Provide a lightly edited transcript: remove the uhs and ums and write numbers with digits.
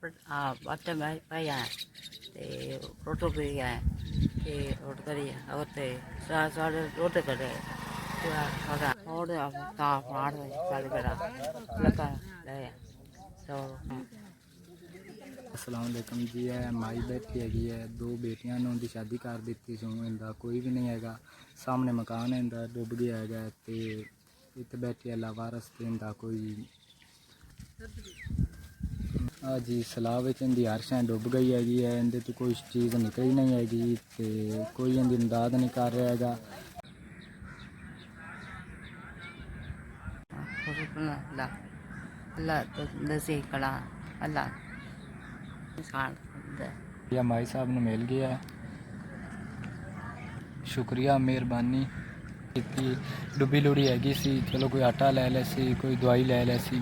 ਬੱਚੇ ਮੈਂ ਪਾਇਆ ਤੇ ਰੋਟੋ ਪੀ ਗਿਆ ਤੇ ਰੋਟ ਕਰੀ ਉੱਤੇ ਸਾਡੇ ਰੋਟ ਕਰੇ ਸਾਡਾ ਹੋਰ ਤਾਂ ਫਾੜ ਸਾਡੇ ਬੜਾ ਲੱਗਾ ਲੈ ਸੋ अस्सलाम वालेकुम जी। है माई बैठी हैगी है, दो बेटियां ने उनकी शादी कर दी सो इनका कोई भी नहीं है। सामने मकान इनका डुब गया है तो इतने बैठी है लावारस तो इनका कोई हाँ जी सलाह इनकी हरशें डुब गई हैगी है, इनके तो कोई चीज़ निकली नहीं हैगी तो कोई इनकी इमदाद नहीं कर रहा है। अल्लाह तो दसी कला अल्लाह या माई साहब ने मिल गया है, शुक्रिया मेहरबानी की। डुबी लुड़ी हैगी सी, चलो कोई आटा ले लै सी, कोई दवाई ले लै सी।